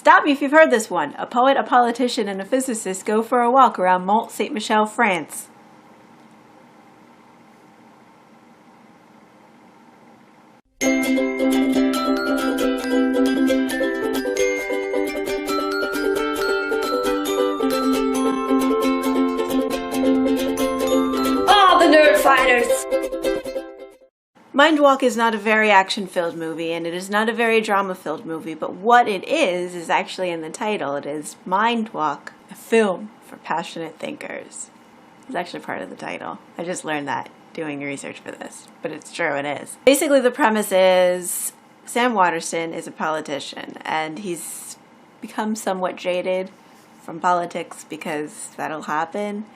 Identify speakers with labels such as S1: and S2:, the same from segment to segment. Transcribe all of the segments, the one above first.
S1: Stop me if you've heard this one. A poet, a politician, and a physicist go for a walk around Mont Saint-Michel, France. Mindwalk is not a very action-filled movie, and it is not a very drama-filled movie, but what it is actually in the title. It is Mindwalk, a film for passionate thinkers. It's actually part of the title. I just learned that doing research for this, but it's true, it is. Basically, the premise is Sam Waterston is a politician, and he's become somewhat jaded from politics because that'll happen,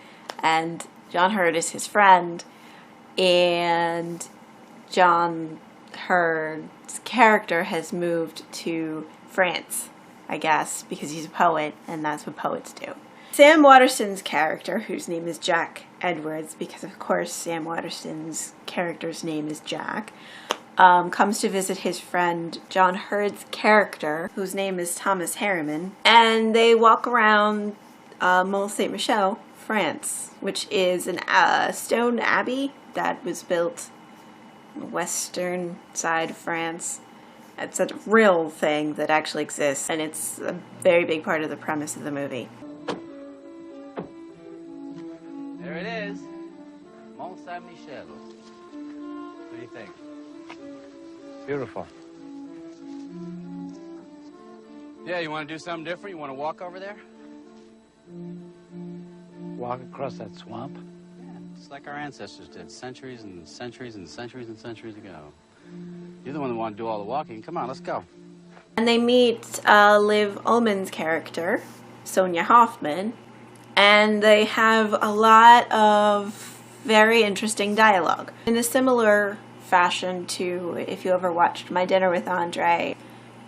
S1: and John Hurt is his friend, and John Hurt's character has moved to France, I guess, because he's a poet, and that's what poets do. Sam Waterston's character, whose name is Jack Edwards, because of course Sam Waterston's character's name is Jack, comes to visit his friend John Hurt's character, whose name is Thomas Harriman, and they walk around Mont Saint-Michel, France, which is a stone abbey that was built on the western side of France. It's a real thing that actually exists, and it's a very big part of the premise of the movie.
S2: There it is, Mont Saint-Michel. What do you think? Beautiful. Yeah, you want to do something different? You want to walk over there?
S3: Walk across that swamp?
S2: Yeah, just like our ancestors did, centuries and centuries and centuries and centuries ago. You're the one that wanted to do all the walking. Come on, let's go.
S1: And they meet Liv Ullmann's character, Sonia Hoffman, and they have a lot of very interesting dialogue. In a similar fashion to if you ever watched My Dinner with Andre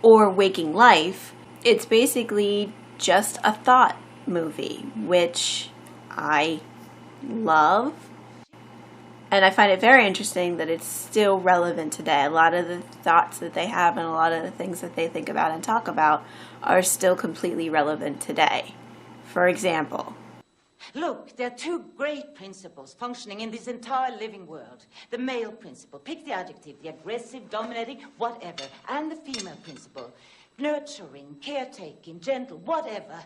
S1: or Waking Life, it's basically just a thought movie, which I love. And I find it very interesting that it's still relevant today. A lot of the thoughts that they have and a lot of the things that they think about and talk about are still completely relevant today. For example,
S4: look, there are two great principles functioning in this entire living world. The male principle, pick the adjective, the aggressive, dominating, whatever, and the female principle, nurturing, caretaking, gentle, whatever.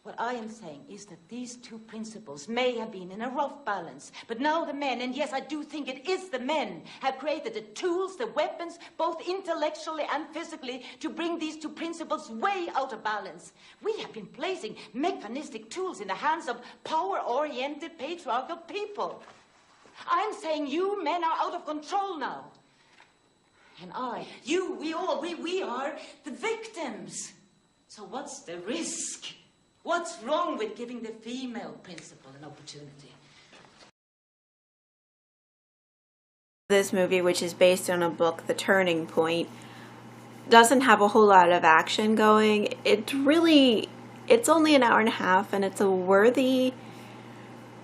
S4: What I am saying is that these two principles may have been in a rough balance, but now the men, and yes, I do think it is the men, have created the tools, the weapons, both intellectually and physically, to bring these two principles way out of balance. We have been placing mechanistic tools in the hands of power-oriented, patriarchal people. I'm saying you men are out of control now. And I, you, we all, we are the victims. So what's the risk? What's wrong with giving the female principle an opportunity?
S1: This movie, which is based on a book, The Turning Point, doesn't have a whole lot of action going. It's only an hour and a half, and it's a worthy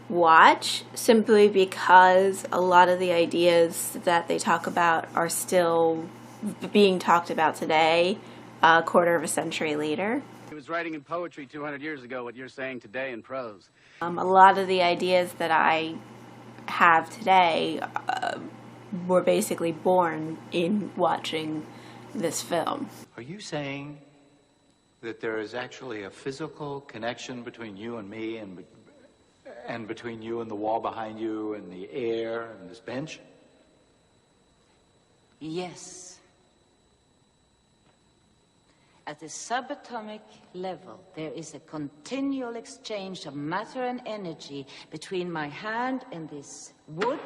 S1: watch simply because a lot of the ideas that they talk about are still being talked about today, a quarter of a century later.
S2: He was writing in poetry 200 years ago what you're saying today in prose.
S1: A lot of the ideas that I have today were basically born in watching this film.
S3: Are you saying that there is actually a physical connection between you and me and between you and the wall behind you and the air and this bench?
S4: Yes. At the subatomic level, there is a continual exchange of matter and energy between my hand and this wood,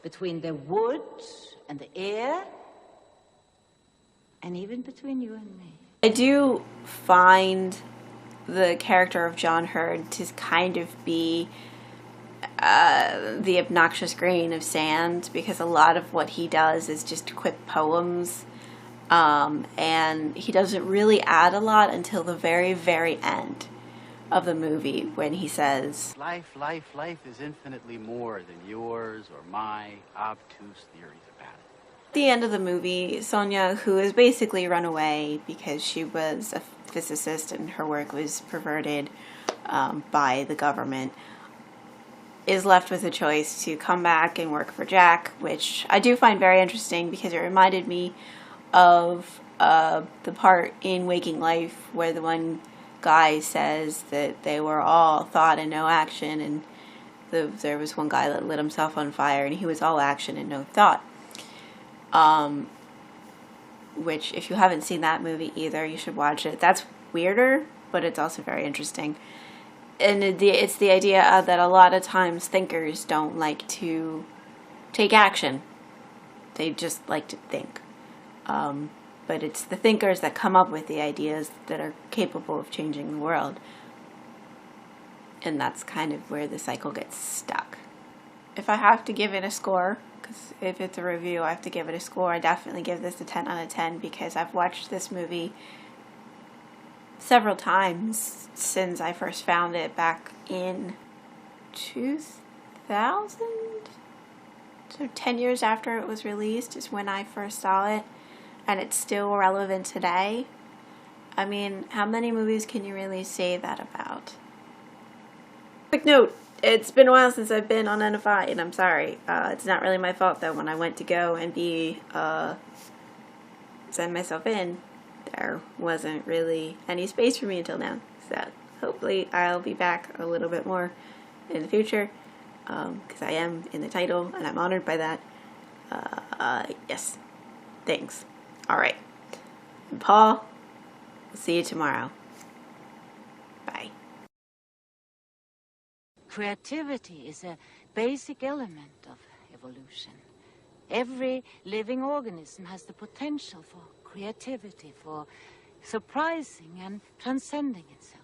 S4: between the wood and the air, and even between you and me.
S1: I do find the character of John Hurt to kind of be the obnoxious grain of sand, because a lot of what he does is just quip poems. And he doesn't really add a lot until the very, very end of the movie when he says,
S2: Life is infinitely more than yours or my obtuse theories about it.
S1: At the end of the movie, Sonia, who has basically run away because she was physicist and her work was perverted by the government, is left with a choice to come back and work for Jack, which I do find very interesting because it reminded me of the part in Waking Life where the one guy says that they were all thought and no action, and there was one guy that lit himself on fire and he was all action and no thought. Which, if you haven't seen that movie either, you should watch it. That's weirder, but it's also very interesting. And it's the idea that a lot of times thinkers don't like to take action. They just like to think. But it's the thinkers that come up with the ideas that are capable of changing the world. And that's kind of where the cycle gets stuck. If I have to give it a score, because if it's a review I have to give it a score, I definitely give this a 10 out of 10 because I've watched this movie several times since I first found it back in 2000. So 10 years after it was released is when I first saw it, and it's still relevant today. I mean, how many movies can you really say that about? Quick note, it's been a while since I've been on NFI, and I'm sorry. It's not really my fault that when I went to go and send myself in, there wasn't really any space for me until now. So hopefully I'll be back a little bit more in the future, because I am in the title, and I'm honored by that. Yes. Thanks. Alright. Paul, we'll see you tomorrow. Bye.
S4: Creativity is a basic element of evolution. Every living organism has the potential for creativity, for surprising and transcending itself.